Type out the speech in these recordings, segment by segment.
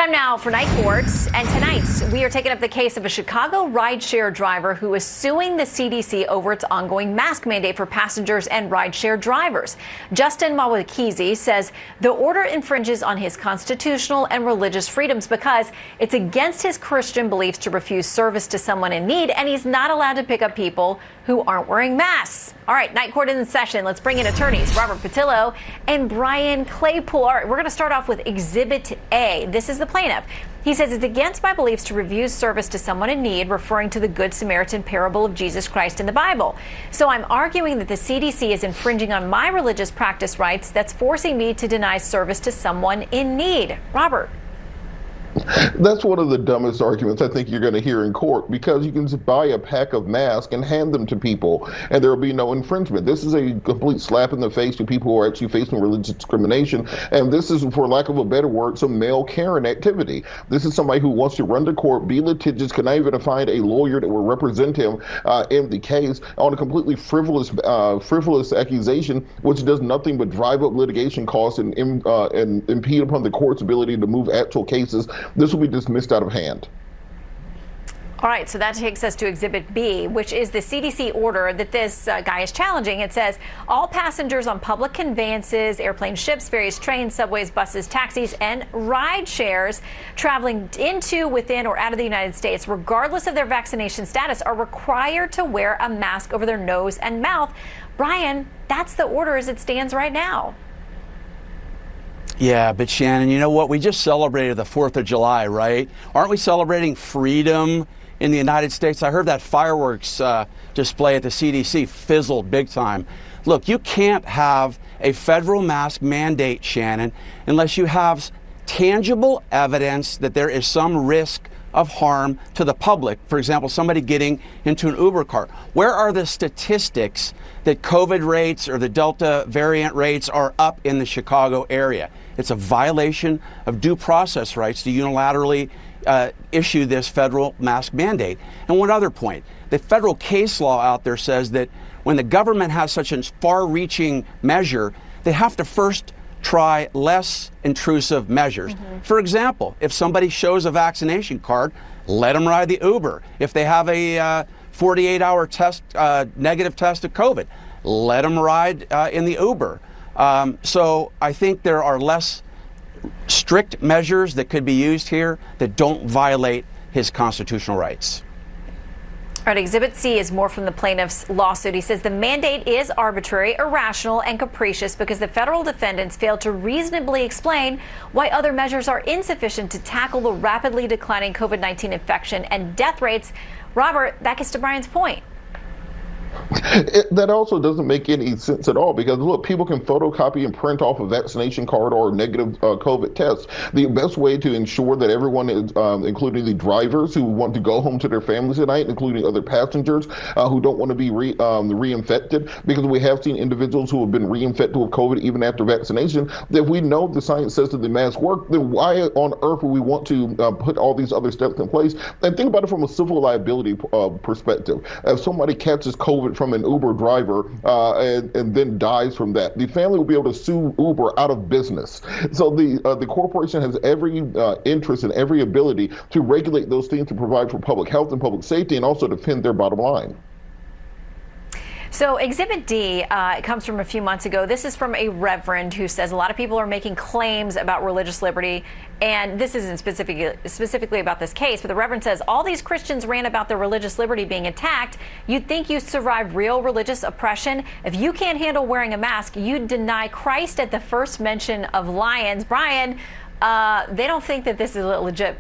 Time now for Night Courts, and tonight we are taking up the case of a Chicago rideshare driver who is suing the CDC over its ongoing mask mandate for passengers and rideshare drivers. Justin Mawakizi says the order infringes on his constitutional and religious freedoms because it's against his Christian beliefs to refuse service to someone in need, and he's not allowed to pick up people who aren't wearing masks. All right, Night Court in session. Let's bring in attorneys Robert Patillo and Brian Claypool. All right, we're going to start off with Exhibit A. This is the plaintiff. He says it's against my beliefs to refuse service to someone in need, referring to the Good Samaritan parable of Jesus Christ in the Bible. So I'm arguing that the CDC is infringing on my religious practice rights that's forcing me to deny service to someone in need. Robert. That's one of the dumbest arguments I think you're going to hear in court, because you can just buy a pack of masks and hand them to people and there will be no infringement. This is a complete slap in the face to people who are actually facing religious discrimination, and this is, for lack of a better word, some male Karen activity. This is somebody who wants to run to court, be litigious, cannot even find a lawyer that will represent him in the case on a completely frivolous accusation, which does nothing but drive up litigation costs and impede upon the court's ability to move actual cases. This will be dismissed out of hand. All right, so that takes us to Exhibit B, which is the CDC order that this guy is challenging. It says all passengers on public conveyances, airplanes, ships, various trains, subways, buses, taxis, and ride shares traveling into, within, or out of the United States, regardless of their vaccination status, are required to wear a mask over their nose and mouth. Brian, that's the order as it stands right now. Yeah, but Shannon, you know what? We just celebrated the 4th of July, right? Aren't we celebrating freedom in the United States? I heard that fireworks display at the CDC fizzled big time. Look, you can't have a federal mask mandate, Shannon, unless you have tangible evidence that there is some risk of harm to the public. For example, somebody getting into an Uber car. Where are the statistics that COVID rates or the Delta variant rates are up in the Chicago area? It's a violation of due process rights to unilaterally issue this federal mask mandate. And one other point, the federal case law out there says that when the government has such a far-reaching measure, they have to first try less intrusive measures. For example, if somebody shows a vaccination card, let them ride the Uber. If they have a 48-hour negative test of COVID, let them ride in the Uber. So I think there are less strict measures that could be used here that don't violate his constitutional rights. All right, Exhibit C is more from the plaintiff's lawsuit. He says the mandate is arbitrary, irrational, and capricious because the federal defendants failed to reasonably explain why other measures are insufficient to tackle the rapidly declining COVID-19 infection and death rates. Robert, that gets to Brian's point. That also doesn't make any sense at all, because look, people can photocopy and print off a vaccination card or a negative COVID test. The best way to ensure that everyone is, including the drivers who want to go home to their families tonight, including other passengers who don't want to be reinfected, because we have seen individuals who have been reinfected with COVID even after vaccination. If we know the science says that the masks work, then why on earth would we want to put all these other steps in place? And think about it from a civil liability perspective. If somebody catches COVID from an Uber driver and then dies from that, the family will be able to sue Uber out of business. So the corporation has every interest and every ability to regulate those things to provide for public health and public safety and also defend their bottom line. So Exhibit D comes from a few months ago. This is from a reverend who says a lot of people are making claims about religious liberty, and this isn't specifically about this case, but the reverend says all these Christians ran about their religious liberty being attacked. You'd think you survived real religious oppression. If you can't handle wearing a mask, you'd deny Christ at the first mention of lions. Brian, they don't think that this is legit,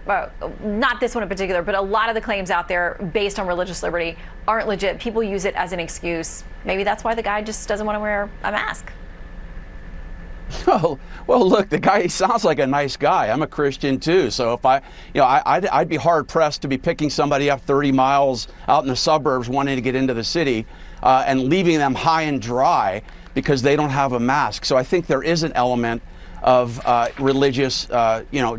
not this one in particular, but a lot of the claims out there based on religious liberty aren't legit. People use it as an excuse. Maybe that's why the guy just doesn't want to wear a mask. Oh, well, look, the guy, he sounds like a nice guy. I'm a Christian too. So if I'd be hard pressed to be picking somebody up 30 miles out in the suburbs wanting to get into the city and leaving them high and dry because they don't have a mask. So I think there is an element of religious,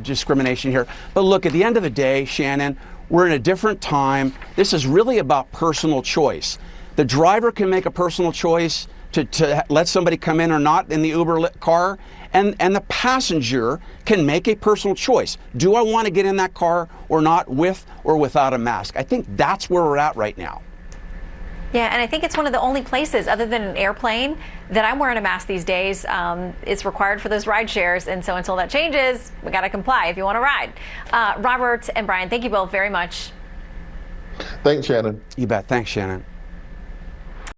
discrimination here. But look, at the end of the day, Shannon, we're in a different time. This is really about personal choice. The driver can make a personal choice to let somebody come in or not in the Uber car, and the passenger can make a personal choice. Do I want to get in that car or not, with or without a mask? I think that's where we're at right now. Yeah, and I think it's one of the only places, other than an airplane, that I'm wearing a mask these days. It's required for those ride shares, and so until that changes, we got to comply if you want to ride. Robert and Brian, thank you both very much. Thanks, Shannon. You bet. Thanks, Shannon.